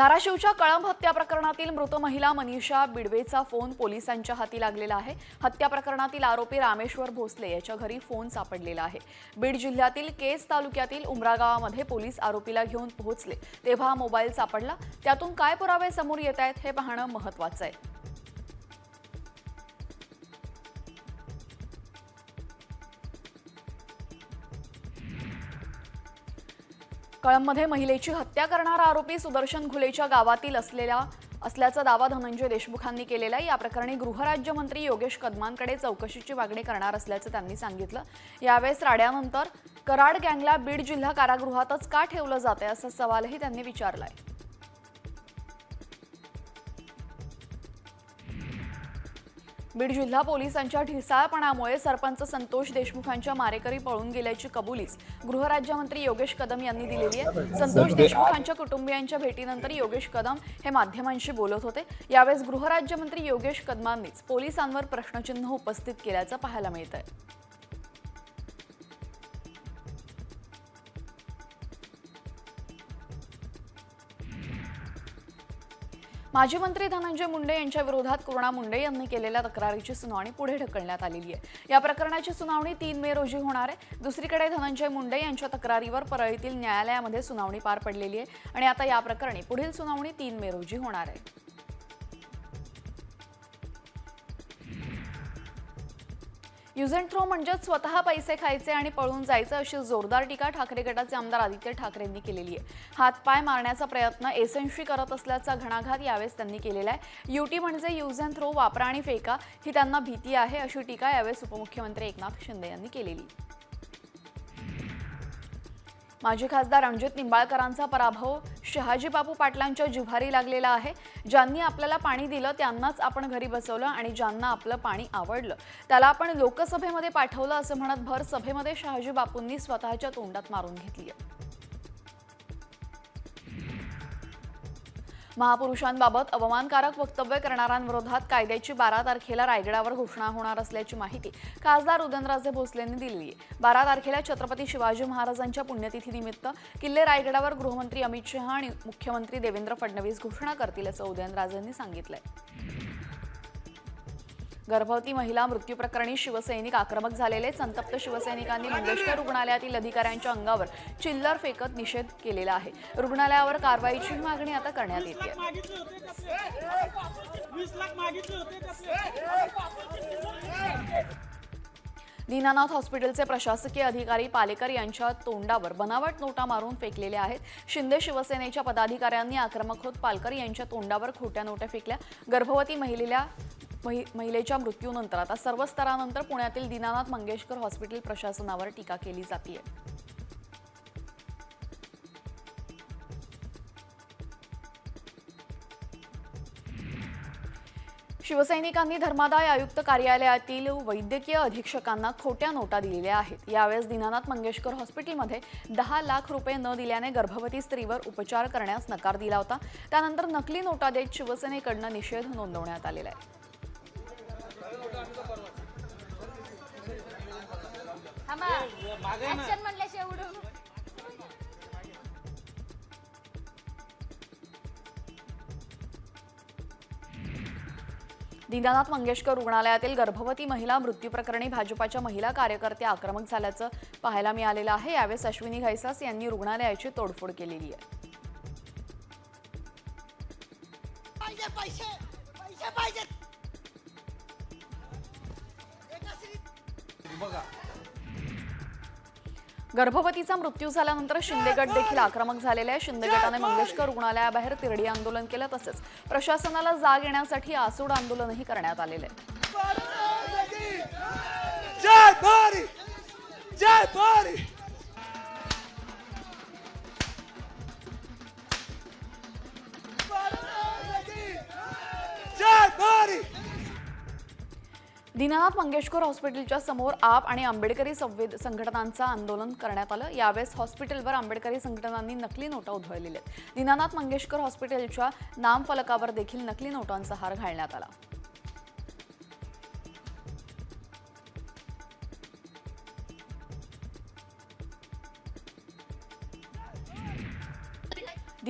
धाराशिवच्या कळंब हत्या प्रकरणातील मृत महिला मनीषा बिडवेचा फोन पोलिसांच्या हाती लागलेला आहे। हत्या प्रकरणातील आरोपी रामेश्वर भोसले याच्या घरी फोन सापडलेला आहे। बीड जिल्ह्यातील केस तालुक्यातील उमरा गावामध्ये पोलीस आरोपीला घेऊन पोहोचले तेव्हा मोबाईल सापडला। त्यातून काय पुरावे समोर येत आहेत हे पाहणं महत्त्वाचं आहे। कळंबमध्ये महिलेची हत्या करणारा आरोपी सुदर्शन घुलेच्या गावातील असल्याचा दावा धनंजय देशमुखांनी केलेला आहे। या प्रकरणी गृहराज्यमंत्री योगेश कदमांकडे चौकशीची मागणी करणार असल्याचं त्यांनी सांगितलं। यावेळेस राड्यानंतर कराड गँगला बीड जिल्हा कारागृहातच का ठेवलं जाते असा सवालही त्यांनी विचारलाय। बीड जिल्हा पोलिसांच्या ढिसाळपणामुळे सरपंच संतोष देशमुखांच्या मारेकरी पळून गेल्याची कबुलीच गृहराज्यमंत्री योगेश कदम यांनी दिलेली आहे। संतोष देशमुखांच्या कुटुंबियांच्या भेटीनंतर योगेश कदम हे माध्यमांशी बोलत होते। यावेळेस गृहराज्यमंत्री योगेश कदमांनीच पोलिसांवर प्रश्नचिन्ह उपस्थित केल्याचं पाहायला मिळतंय। माजी मंत्री धनंजय मुंडे यांच्या विरोधात कुर्णा मुंडे यांनी केलेल्या तक्रारीची सुनावणी पुढे ढकलण्यात आलेली आहे। या प्रकरणाची सुनावणी 3 मे रोजी होणार आहे। दुसरीकडे धनंजय मुंडे यांच्या तक्रारीवर परळीतील न्यायालयामध्ये सुनावणी पार पडलेली आहे आणि आता या प्रकरणी पुढील सुनावणी 3 मे रोजी होणार आहे। यूज अँड थ्रो म्हणजे स्वतः पैसे खायचे आणि पळून जायचं अशी जोरदार टीका ठाकरे गटाचे आमदार आदित्य ठाकरेंनी केलेली आहे। हातपाय मारण्याचा प्रयत्न एसएनशी करत असल्याचा घणाघात यावेळेस त्यांनी केलेला आहे। युटी म्हणजे यूज अँड थ्रो, वापरा आणि फेका ही त्यांना भीती आहे अशी टीका यावेळेस उपमुख्यमंत्री एकनाथ शिंदे यांनी केलेली। माजी खासदार रणजित निंबाळकरांचा पराभव शहाजी बापू पाटलांच्या जिव्हारी लागलेला आहे। ज्यांनी आपल्याला पाणी दिलं त्यांनाच आपण घरी बसवलं आणि ज्यांना आपलं पाणी आवडलं त्याला आपण लोकसभेमध्ये पाठवलं असं म्हणत भर सभेमध्ये शहाजी बापूंनी स्वतःच्या तोंडात मारून घेतली आहे। महापुरुषांबाबत अवमानकारक वक्तव्य करणाऱ्यांविरोधात कायद्याची 12 तारखेला रायगडावर घोषणा होणार असल्याची माहिती खासदार उदयनराजे भोसलेंनी दिली आहे। 12 तारखेला छत्रपती शिवाजी महाराजांच्या पुण्यतिथीनिमित्त किल्ले रायगडावर गृहमंत्री अमित शहा आणि मुख्यमंत्री देवेंद्र फडणवीस घोषणा करतील असं उदयनराजेंनी सांगितलंय। गर्भवती महिला मृत्यू प्रकरणी शिवसैनिक आक्रमक झालेले संतप्त शिवसैनिकांनी मंगेशकर रुग्णालयातील अधिकाऱ्यांच्या अंगावर चिल्लर फेकत निषेध केलेला आहे। रुग्णालयावर कारवाईची मागणी आता करण्यात येते। दीनानाथ हॉस्पिटलचे प्रशासकीय अधिकारी पालेकर यांच्या तोंडावर बनावट नोटा मारून फेकलेल्या आहेत। शिंदे शिवसेनेच्या पदाधिकाऱ्यांनी आक्रमक होत पालकर यांच्या तोंडावर खोट्या नोटा फेकल्या। गर्भवती महिलेच्या मृत्यूनंतर आता सर्व स्तरानंतर पुण्यातील दीनानाथ मंगेशकर हॉस्पिटल प्रशासनावर टीका केली जाते। शिवसैनिकांनी धर्मादाय आयुक्त कार्यालयातील वैद्यकीय अधीक्षकांना खोट्या नोटा दिलेल्या आहेत। यावेळेस दीनानाथ मंगेशकर हॉस्पिटलमध्ये 10 लाख रुपये न दिल्याने गर्भवती स्त्रीवर उपचार करण्यास नकार दिला होता। त्यानंतर नकली नोटा देत शिवसेनेकडून निषेध नोंदवण्यात आलेला आहे। दीनानाथ मंगेशकर रुग्णालयातील गर्भवती महिला मृत्यू प्रकरणी भाजपाच्या महिला कार्यकर्त्या आक्रमक झाल्याचं पाहायला मिळालेलं आहे। यावेळेस अश्विनी घायसास यांनी रुग्णालयाची तोडफोड केलेली आहे। गर्भवतीचा मृत्यू झाल्यानंतर शिंदे गट देखील आक्रमक झालेला आहे। शिंदे गटाने मंगेशकर रुग्णालयाबाहेर तिरडी आंदोलन केलं, तसेच प्रशासनाला जाग येण्यासाठी आसूड आंदोलनही करण्यात आलेलं आहे। जय भारत, जय भारत। जय भारत। दीनानाथ मंगेशकर हॉस्पिटलच्या समोर आप आणि आंबेडकरी संघटनांचं आंदोलन करण्यात आलं। यावेळेस हॉस्पिटलवर आंबेडकरी संघटनांनी नकली नोटा उधळलेल्या आहेत। दीनानाथ मंगेशकर हॉस्पिटलच्या नामफलकावर देखील नकली नोटांचा हार घालण्यात आला।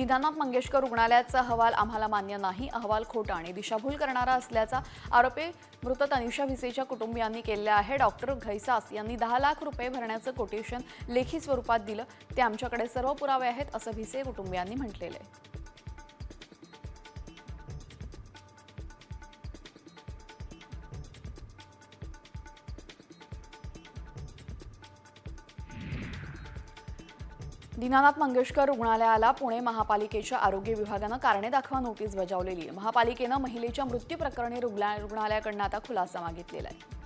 दीनानाथ मंगेशकर रुग्णालयाचा अहवाल आम्हाला मान्य नाही, अहवाल खोटा आणि दिशाभूल करणारा असल्याचा आरोपी मृत तनिषा भिसेच्या कुटुंबियांनी केलेला आहे. डॉक्टर घैसास यांनी 10 लाख रुपये भरण्याचं कोटेशन लेखी स्वरूपात दिलं. ते आमच्याकडे सर्व पुरावे आहेत असं भिसे कुटुंबियांनी म्हटलेलं आहे. दीनानाथ मंगेशकर रुग्णालयाला पुणे महापालिकेच्या आरोग्य विभागानं कारणे दाखवा नोटीस बजावलेली आहे. महापालिकेनं महिलेच्या मृत्यू प्रकरणी रुग्णालयाकडून आता खुलासा मागितलेला आहे.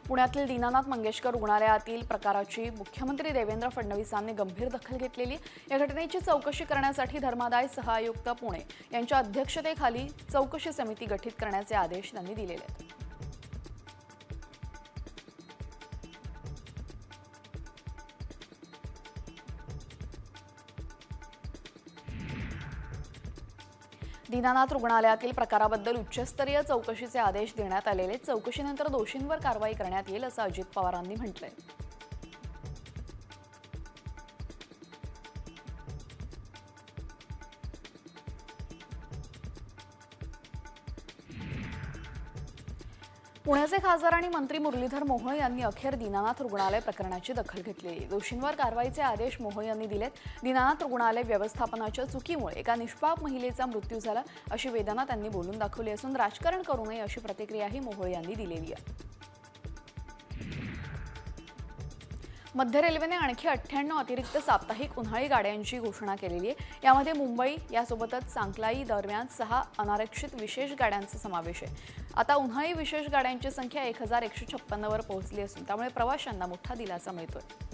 पुण्यातील दीनानाथ मंगेशकर रुग्णालयातील प्रकाराची मुख्यमंत्री देवेंद्र फडणवीसांनी गंभीर दखल घेतलेली. या घटनेची चौकशी करण्यासाठी धर्मादाय सहआयुक्त पुणे यांच्या अध्यक्षतेखाली चौकशी समिती गठीत करण्याचे आदेश त्यांनी दिलेले आहेत. दीनानाथ रुग्णालयातील प्रकाराबद्दल उच्चस्तरीय चौकशीचे आदेश देण्यात आलेले. चौकशीनंतर दोषींवर कारवाई करण्यात येईल असं अजित पवारांनी म्हटलंय. पुण्याचे खासदार आणि मंत्री मुरलीधर मोहोळ यांनी अखेर दीनानाथ रुग्णालय प्रकरणाची दखल घेतली. दोषींवर कारवाईचे आदेश मोहोळ यांनी दिलेत. दीनानाथ रुग्णालय व्यवस्थापनाच्या चुकीमुळे एका निष्पाप महिलेचा मृत्यू झाला अशी वेदना त्यांनी बोलून दाखवली असून राजकारण करू नये अशी प्रतिक्रियाही मोहोळ यांनी दिलेली आहे. मध्य रेल्वेने आणखी 98 अतिरिक्त साप्ताहिक उन्हाळी गाड्यांची घोषणा केलेली आहे. यामध्ये मुंबई यासोबतच सांकलाई दरम्यान 6 अनारक्षित विशेष गाड्यांचा समावेश आहे. आता उन्हाळी विशेष गाड्यांची संख्या 1156 वर पोहोचली असून त्यामुळे प्रवाशांना मोठा दिलासा मिळतोय.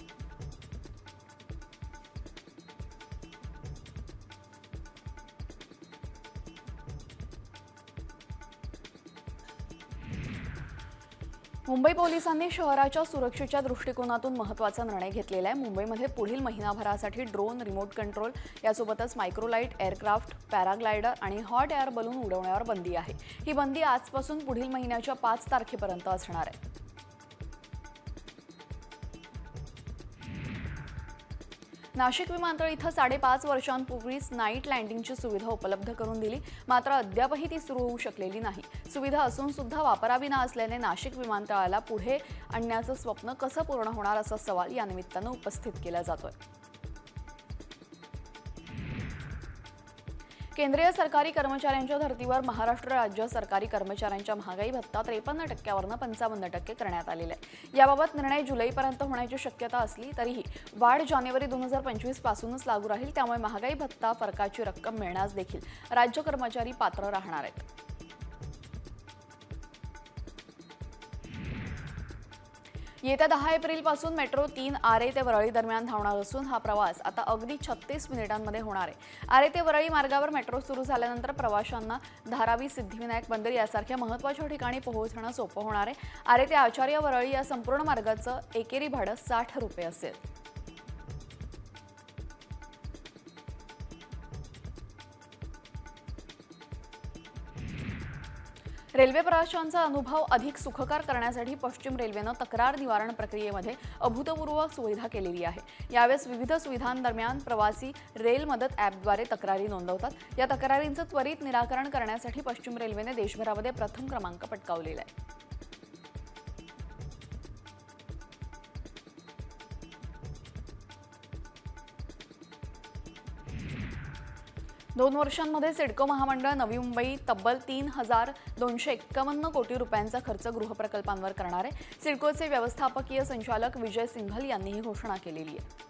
मुंबई पोलिसांनी शहराच्या सुरक्षेच्या दृष्टिकोनातून महत्त्वाचा निर्णय घेतलेला आहे. मुंबईमध्ये पुढील महिनाभरासाठी ड्रोन, रिमोट कंट्रोल यासोबतच मायक्रोलाइट एअरक्राफ्ट, पॅराग्लायडर आणि हॉट एअर बलून उडवण्यावर बंदी आहे. ही बंदी आजपासून पुढील महिन्याच्या 5 तारखेपर्यंत असणार आहे. नाशिक विमानतळ इथं 5.5 वर्षांपूर्वीच नाईट लँडिंगची सुविधा उपलब्ध करून दिली, मात्र अद्यापही ती सुरू होऊ शकलेली नाही. सुविधा असून सुद्धा वापराविना असल्याने नाशिक विमानतळाला पुढे आणण्याचं स्वप्न कसं पूर्ण होणार असा सवाल या निमित्तानं उपस्थित केला जातोय. केंद्रीय सरकारी कर्मचाऱ्यांच्या धर्तीवर महाराष्ट्र राज्य सरकारी कर्मचाऱ्यांच्या महागाई भत्ता 53% 55% करण्यात आलेला आहे. याबाबत निर्णय जुलैपर्यंत होण्याची शक्यता असली तरीही वाढ जानेवारी 2025 पासूनच लागू राहील. त्यामुळे महागाई भत्ता फरकाची रक्कम मिळण्यास देखील राज्य कर्मचारी पात्र राहणार आहेत. येत्या 10 एप्रिलपासून मेट्रो 3 आरे ते वरळी दरम्यान धावणार असून हा प्रवास आता अगदी 36 मिनिटांमध्ये होणार आहे. आरे ते वरळी मार्गावर मेट्रो सुरू झाल्यानंतर प्रवाशांना धारावी, सिद्धिविनायक बंदर यासारख्या महत्त्वाच्या ठिकाणी पोहोचणं सोपं होणार आहे. आरे ते आचार्य वरळी या संपूर्ण मार्गाचं एकेरी भाडं 60 रुपये असेल. रेल्वे प्रवाशांचा अनुभव अधिक सुखकर करण्यासाठी पश्चिम रेल्वेनं तक्रार निवारण प्रक्रियेमध्ये अभूतपूर्व सुविधा केलेली आहे. यावेळेस विविध सुविधांदरम्यान प्रवासी रेल मदत ॲपद्वारे तक्रारी नोंदवतात. या तक्रारींचं त्वरित निराकरण करण्यासाठी पश्चिम रेल्वेने देशभरामध्ये प्रथम क्रमांक पटकावलेला आहे. दोन वर्षांमध्ये सिडको महामंडळ नवी मुंबई तब्बल 3,251 कोटी रुपयांचा खर्च गृहप्रकल्पांवर करणार आहे. सिडकोचे व्यवस्थापकीय संचालक विजय सिंघल यांनी ही घोषणा केलेली आहे.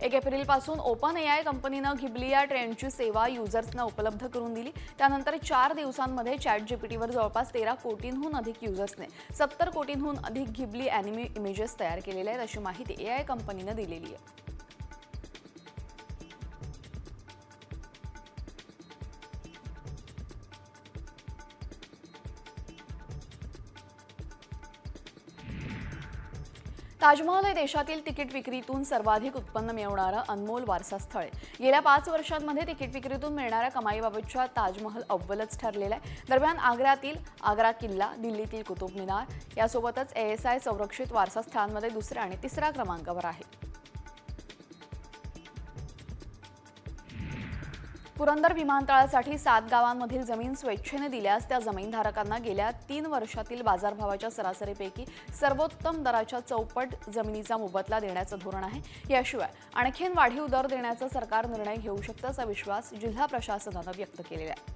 1 एप्रिलपासून ओपन एआय कंपनीनं घिबली या ट्रेंडची सेवा युजर्सना उपलब्ध करून दिली. त्यानंतर 4 दिवसांमध्ये चॅटजीपीटीवर जवळपास 13 कोटींहून अधिक युजर्सने 70 कोटींहून अधिक घिबली ॲनिमे इमेजेस तयार केलेले आहेत अशी माहिती एआय कंपनीनं दिलेली आहे. ताजमहल हे देशातील तिकीट विक्रीतून सर्वाधिक उत्पन्न मिळवणारं अनमोल वारसा स्थळ आहे. गेल्या 5 वर्षांमध्ये तिकीट विक्रीतून मिळणाऱ्या कमाईबाबतच्या ताजमहल अव्वलच ठरलेला आहे. दरम्यान आग्र्यातील आग्रा किल्ला, दिल्लीतील कुतुब मिनार यासोबतच ASI संरक्षित वारसा स्थळांमध्ये दुसऱ्या आणि तिसऱ्या क्रमांकावर आहे. पुरंदर विमानतळासाठी 7 गावांमधील जमीन स्वेच्छेने दिल्यास त्या जमीनधारकांना गेल्या 3 वर्षातील बाजारभावाच्या सरासरीपैकी सर्वोत्तम दराच्या चौपट जमिनीचा मोबदला देण्याचं धोरण आहे. याशिवाय आणखीन वाढीव दर देण्याचा सरकार निर्णय घेऊ शकतं असा विश्वास जिल्हा प्रशासनानं व्यक्त केलेला आहे.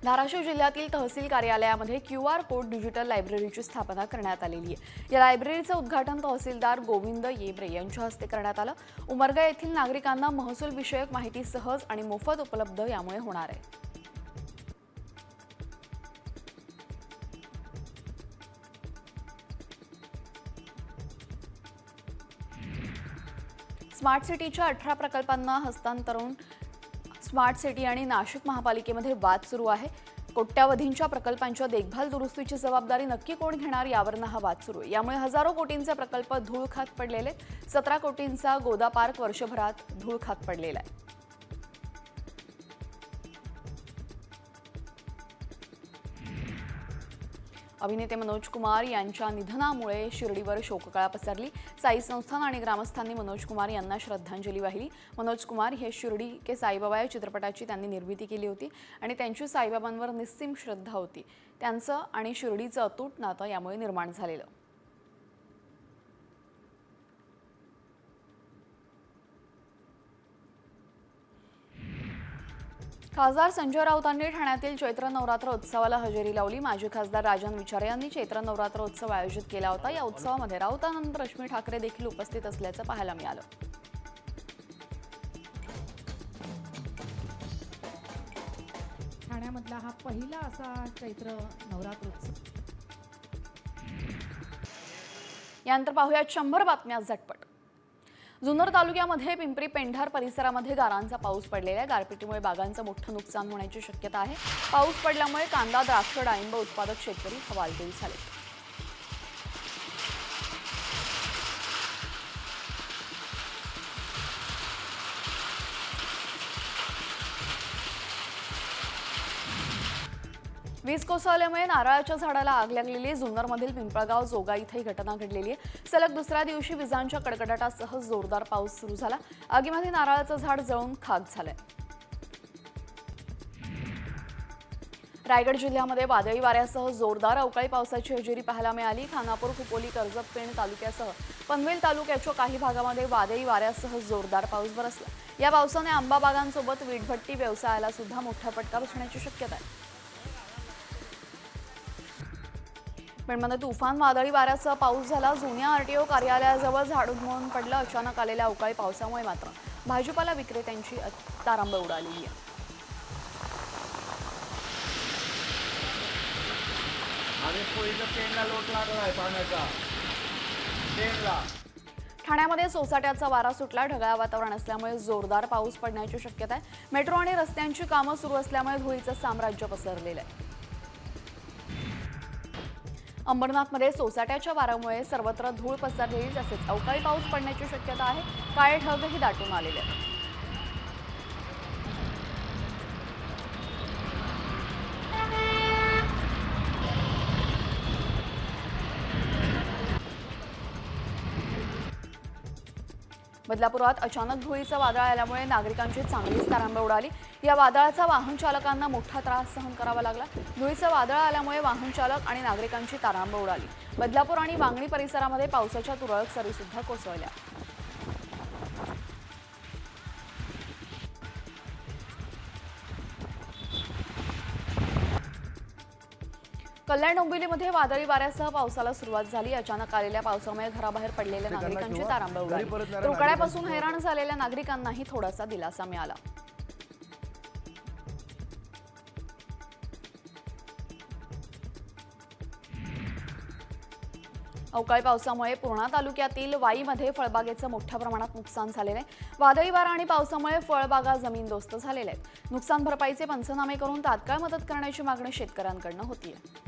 धाराशिव जिल्ह्यातील तहसील कार्यालयामध्ये QR कोड डिजिटल लायब्ररीची स्थापना करण्यात आलेली आहे. या लायब्ररीचं उद्घाटन तहसीलदार गोविंद येब्रे यांच्या हस्ते करण्यात आलं. उमरगा येथील नागरिकांना महसूल विषयक माहिती सहज आणि मोफत उपलब्ध यामुळे होणार आहे. स्मार्ट सिटीच्या 18 प्रकल्पांना हस्तांतरण स्मार्ट सिटी आणि नाशिक महापालिकेमध्ये वाद सुरू आहे. कोट्यावधींच्या प्रकल्पांच्या देखभाल दुरुस्तीची जबाबदारी नक्की कोण घेणार यावरनं हा वाद सुरू आहे. यामुळे हजारो कोटींचे प्रकल्प धूळ खात पडलेले. 17 कोटींचा गोदा पार्क वर्षभरात धूळ खात पडलेला आहे. अभिनेते मनोज कुमार यांच्या निधनामुळे शिर्डीवर शोककळा पसरली. साई संस्थान आणि ग्रामस्थांनी मनोज कुमार यांना श्रद्धांजली वाहिली. मनोज कुमार हे शिर्डी के साईबाबा या चित्रपटाची त्यांनी निर्मिती केली होती आणि त्यांची साईबाबांवर निस्सीम श्रद्धा होती. त्यांचं आणि शिर्डीचं अतूट नातं यामुळे निर्माण झालेलं. खासदार संजय राऊतांनी ठाण्यातील चैत्र नवरात्र उत्सवाला हजेरी लावली. माजी खासदार राजन विचारे यांनी चैत्र नवरात्र उत्सव आयोजित केला होता. या उत्सवामध्ये राऊतांनंतर रश्मी ठाकरे देखील उपस्थित असल्याचं पाहायला मिळालं. ठाण्यामधला हा पहिला असा चैत्र नवरात्र उत्सव. यानंतर पाहूयात 100 बातम्या झटपट. जुन्नर तालुक्यामध्ये पिंपरी पेंढार परिसरामध्ये गारांचा पाऊस पडलेला आहे. गारपिटीमुळे बागांचं मोठं नुकसान होण्याची शक्यता आहे. पाऊस पडल्यामुळे कांदा, द्राक्ष, डाळिंब उत्पादक शेतकरी हवालदिल झाले. वीज कोसळल्यामुळे नारळाच्या झाडाला आग लागलेली. जुन्नरमधील पिंपळगाव जोगा इथे ही घटना घडलेली आहे. सलग दुसऱ्या दिवशी विजांच्या कडकडाटासह जोरदार पाऊस सुरू झाला. आगीमध्ये नारळाचं झाड जळून खाक झालंय. रायगड जिल्ह्यामध्ये वादळी वाऱ्यासह जोरदार अवकाळी पावसाची हजेरी पाहायला मिळाली. खानापूर, खोपोली, कर्जत, पेण तालुक्यासह पनवेल तालुक्याच्या काही भागामध्ये वादळी वाऱ्यासह जोरदार पाऊस बरसला. या पावसाने आंबा बागांसोबत वीटभट्टी व्यवसायाला सुद्धा मोठा फटका बसण्याची शक्यता आहे. पेणमध्ये तुफान वादळी वाऱ्यासह पाऊस झाला. जुन्या RTO कार्यालयाजवळ झाड उन्मळून पडलं. अचानक आलेल्या अवकाळी पावसामुळे मात्र भाजीपाला विक्रेत्यांची तारांबळ उडाली आहे. ठाण्यामध्ये सोसाट्याचा वारा सुटला. ढगाळ वातावरण असल्यामुळे जोरदार पाऊस पडण्याची शक्यता आहे. मेट्रो आणि रस्त्यांची कामं सुरू असल्यामुळे धुळीचं साम्राज्य पसरलेलं आहे. अंबरनाथमध्ये सोसाट्याच्या वाऱ्यामुळे सर्वत्र धूळ पसरलेली तसेच अवकाळी पाऊस पडण्याची शक्यता आहे. काळे ढगही दाटून आलेले आहेत. बदलापुरात अचानक धुळीचं वादळ आल्यामुळे नागरिकांची चांगलीच तारांबळ उडाली. या वादळाचा वाहन चालकांना मोठा त्रास सहन करावा लागला. धुळीचं वादळ आल्यामुळे वाहन चालक आणि नागरिकांची तारांबळ उडाली. बदलापूर आणि वांगणी परिसरामध्ये पावसाच्या तुरळक सरी सुद्धा कोसळल्या. कल्याण डोंबिवलीमध्ये वादळी वाऱ्यासह पावसाला सुरुवात झाली. अचानक आलेल्या पावसामुळे घराबाहेर पडलेल्या नागरिकांची तारांबळ उडाली. तर उकाड्यापासून हैराण झालेल्या नागरिकांनाही थोडासा दिलासा मिळाला. अवकाळी पावसामुळे पूर्णा तालुक्यातील वाईमध्ये फळबागेचं मोठ्या प्रमाणात नुकसान झालेलं आहे. वादळी वारा आणि पावसामुळे फळबागा जमीनदोस्त झालेल्या आहेत. नुकसान भरपाईचे पंचनामे करून तात्काळ मदत करण्याची मागणी शेतकऱ्यांकडून होतीये.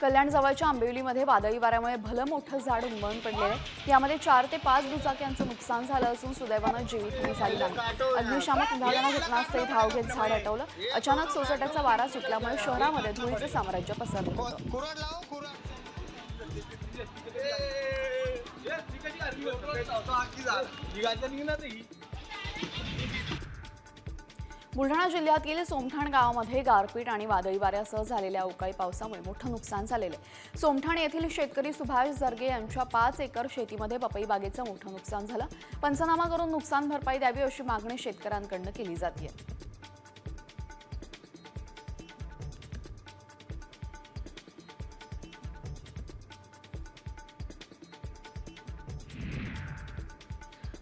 कल्याण जवळच्या आंबिवलीमध्ये वादळी वाऱ्यामुळे भलं मोठं झाड उन्मळून पडले आहे. यामध्ये 4 ते 5 दुचाक्यांचं नुकसान झालं असून सुदैवानं जीवितहानी झाली नाही. अग्निशामक विभागानं घटनास्थळी धाव घेत झाड हटवलं. अचानक सोसाट्याचा वारा सुटल्यामुळे शहरामध्ये धुळीचं साम्राज्य पसरलं होतं. बुलढाणा जिल्ह्यातील सोमठाण गावामध्ये गारपीट आणि वादळी वाऱ्यासह झालेल्या अवकाळी पावसामुळे मोठं नुकसान झालेलं आहे. सोमठाण येथील शेतकरी सुभाष जरगे यांच्या 5 एकर शेतीमध्ये पपई बागेचं मोठं नुकसान झालं. पंचनामा करून नुकसान भरपाई द्यावी अशी मागणी शेतकऱ्यांकडून केली जाते.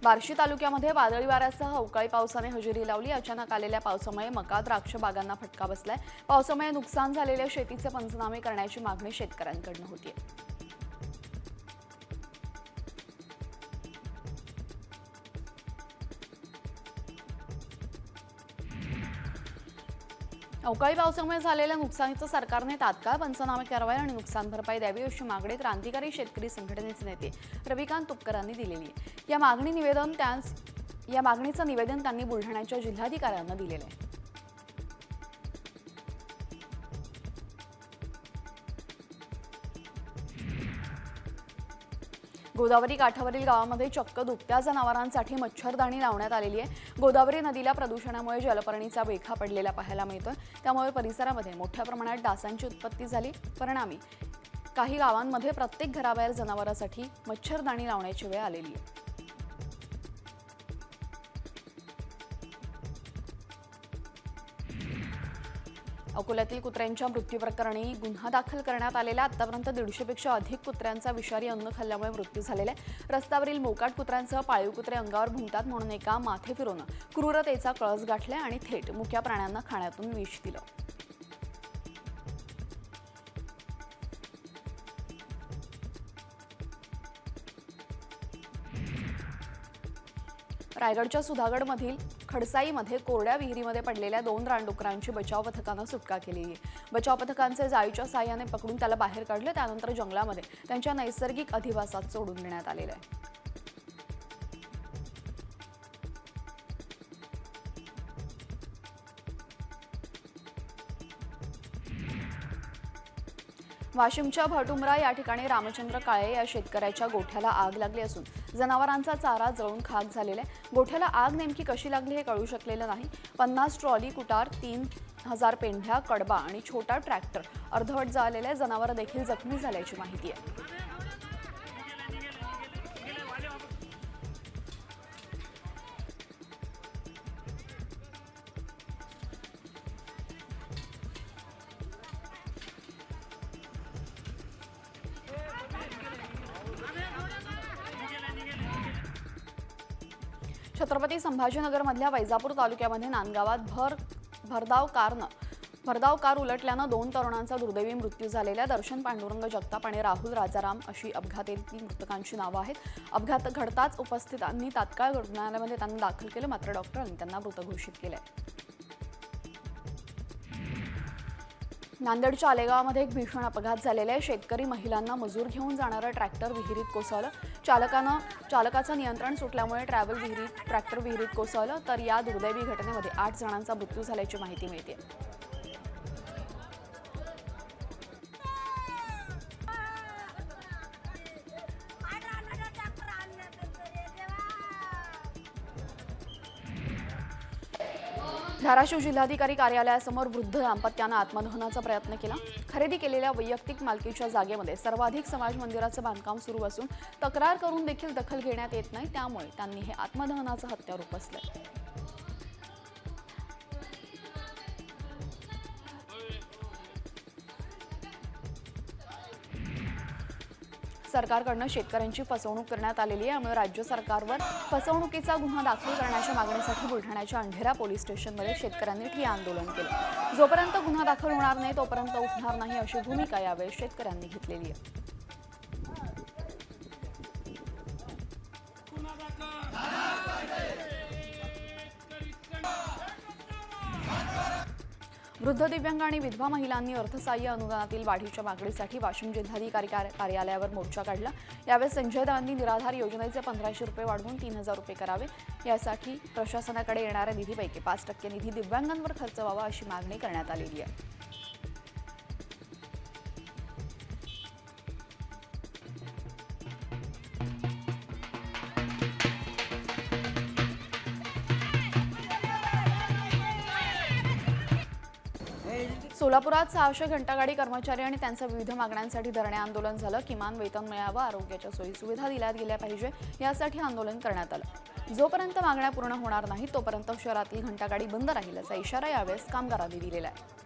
बार्शी तालुक्यामध्ये वादळी वाऱ्यासह अवकाळी पावसाने हजेरी लावली. अचानक आलेल्या पावसामुळे मका द्राक्ष बागांना फटका बसलाय. पावसामुळे नुकसान झालेल्या शेतीचे पंचनामे करण्याची मागणी शेतकऱ्यांकडून होतीये. अवकाळी पावसामुळे झालेल्या नुकसानीचं सरकारने तात्काळ पंचनामे करावे आणि नुकसान भरपाई द्यावी अशी मागणी क्रांतिकारी शेतकरी संघटनेचे नेते रविकांत तुपकरांनी दिलेली आहे. या मागणीचं निवेदन त्यांनी बुलढाण्याच्या जिल्हाधिकाऱ्यांना दिलेलं आहे. गोदावरी काठावरील गावामध्ये चक्क दुभत्या जनावरांसाठी मच्छरदाणी लावण्यात आलेली आहे. गोदावरी नदीला प्रदूषणामुळे जलपर्णीचा बेखा पडलेला पाहायला मिळतोय. त्यामुळे परिसरामध्ये मोठ्या प्रमाणात डासांची उत्पत्ती झाली. परिणामी काही गावांमध्ये प्रत्येक घराबाहेर जनावरांसाठी मच्छरदाणी लावण्याची वेळ आलेली आहे. अकोल्यातील कुत्र्यांच्या मृत्यूप्रकरणी गुन्हा दाखल करण्यात आलेला. आतापर्यंत 150 पेक्षा अधिक कुत्र्यांचा विषारी अन्न खाल्ल्यामुळे मृत्यू झालेला आहे. रस्त्यावरील मोकाट कुत्र्यांसह पाळीव कुत्रे अंगावर भुंकतात म्हणून एका माथे फिरून क्रूरतेचा कळस गाठलाय आणि थेट मुक्या प्राण्यांना खाण्यातून विष दिलं. रायगडच्या सुधागडमधील खडसाईमध्ये कोरड्या विहिरीमध्ये पडलेल्या 2 रानडुकरांची बचाव पथकानं सुटका केली आहे. बचाव पथकांचे जाळीच्या साहाय्याने पकडून त्याला बाहेर काढले. त्यानंतर जंगलामध्ये त्यांच्या नैसर्गिक अधिवासात सोडून देण्यात आलेलं आहे. वाशिमच्या भटुमरा या ठिकाणी रामचंद्र काळे या शेतकऱ्याच्या गोठ्याला आग लागली असून जनावरांचा चारा जळून खाक झालेला आहे. गोठ्याला आग नेमकी कशी लागली हे कळू शकलेलं नाही. 50 ट्रॉली कुटार, 3000 पेंढ्या, कडबा आणि छोटा ट्रॅक्टर अर्धवट जळालेले. जनावरं देखील जखमी झाल्याची माहिती आहे. छत्रपती संभाजीनगरमधल्या वैजापूर तालुक्यामध्ये नांदगावात भरधाव कार उलटल्यानं 2 तरुणांचा दुर्दैवी मृत्यू झालेला. दर्शन पांडुरंग जगताप आणि राहुल राजाराम अशी अपघातातील मृतकांची नावं आहेत. अपघात घडताच उपस्थितांनी तात्काळ रुग्णालयामध्ये त्यांना दाखल केलं. मात्र डॉक्टरांनी त्यांना मृत घोषित केलंय. नांदेडच्या आलेगावामध्ये एक भीषण अपघात झालेला आहे. शेतकरी महिलांना मजूर घेऊन जाणारं ट्रॅक्टर विहिरीत कोसळलं. चालकाचं नियंत्रण सुटल्यामुळे ट्रॅक्टर विहिरीत कोसळलं. तर या दुर्दैवी घटनेमध्ये 8 जणांचा मृत्यू झाल्याची माहिती मिळते. धाराशिव जिल्हाधिकारी कार्यालयासमोर वृद्ध दाम्पत्यानं आत्मदहनाचा प्रयत्न केला. खरेदी केलेल्या वैयक्तिक मालकीच्या जागेमध्ये सर्वाधिक समाज मंदिराचं बांधकाम सुरू असून तक्रार करून देखील दखल घेण्यात येत नाही. त्यामुळे त्यांनी हे आत्मदहनाचं हत्यार उपसलंय. सरकारकडनं शेतकऱ्यांची फसवणूक करण्यात आलेली आहे. यामुळे राज्य सरकारवर फसवणुकीचा गुन्हा दाखल करण्याच्या मागणीसाठी बुलढाण्याच्या अंढेरा पोलीस स्टेशनमध्ये शेतकऱ्यांनी ठिय्या आंदोलन केलं. जोपर्यंत गुन्हा दाखल होणार नाही तोपर्यंत उठणार नाही अशी भूमिका यावेळी शेतकऱ्यांनी घेतलेली आहे. वृद्ध, दिव्यांग आणि विधवा महिलांनी अर्थसहाय्य अनुदानातील वाढीच्या मागणीसाठी वाशिम जिल्हाधिकारी कार्यालयावर मोर्चा काढला. यावेळी संजय गांधी निराधार योजनेचे 1500 रुपये वाढवून 3000 रुपये करावे. यासाठी प्रशासनाकडे येणाऱ्या निधीपैकी 5% निधी दिव्यांगांवर खर्च व्हावा अशी मागणी करण्यात आलेली आहे. सोलापुरात 600 घंटागाडी कर्मचारी आणि त्यांच्या विविध मागण्यांसाठी धरणे आंदोलन झालं. किमान वेतन मिळावं, आरोग्याच्या सोयीसुविधा दिल्या गेल्या पाहिजे यासाठी आंदोलन करण्यात आलं. जोपर्यंत मागण्या पूर्ण होणार नाहीत तोपर्यंत शहरातील घंटागाडी बंद राहील असा इशारा यावेळेस कामगारांनी दिलेला आहे.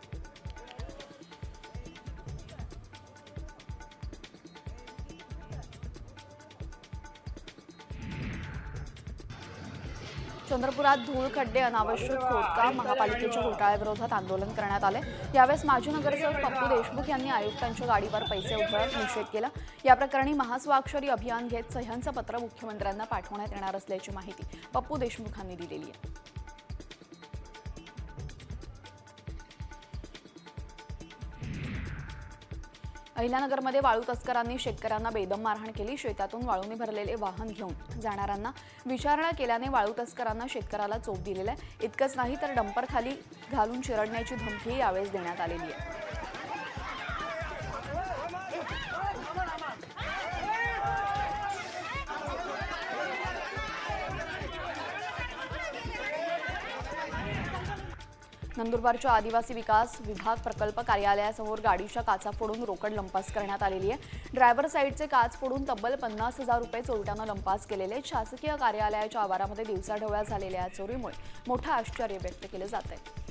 चंद्रपुरात धूळ, खड्डे, अनावश्यक खोदकाम, महापालिकेच्या घोटाळ्याविरोधात आंदोलन करण्यात आले. यावेळेस माजी नगरसेवक पप्पू देशमुख यांनी आयुक्तांच्या गाडीवर पैसे उधळत निषेध केला. या प्रकरणी महास्वाक्षरी अभियान घेत सह्यांचं पत्र मुख्यमंत्र्यांना पाठवण्यात येणार असल्याची माहिती पप्पू देशमुखांनी दिलेली आहे. अहिल्यानगरमध्ये वाळू तस्करांनी शेतकऱ्यांना बेदम मारहाण केली. शेतातून वाळूने भरलेले वाहन घेऊन जाणाऱ्यांना विचारणा केल्याने वाळू तस्करांना शेतकऱ्याला चोप दिलेला आहे. इतकंच नाही तर डंपर खाली घालून चिरडण्याची धमकी यावेळेस देण्यात आलेली आहे. नंदुरबारच्या आदिवासी विकास विभाग प्रकल्प कार्यालयासमोर गाडीच्या काचा फोडून रोकड लंपास करण्यात आलेली आहे. ड्रायव्हर साईडचे काच फोडून तब्बल 50,000 रुपये चोरट्यानं लंपास केलेले. शासकीय कार्यालयाच्या आवारामध्ये दिवसाढवळ्या झालेल्या या चोरीमुळे मोठं आश्चर्य व्यक्त केलं जात आहे.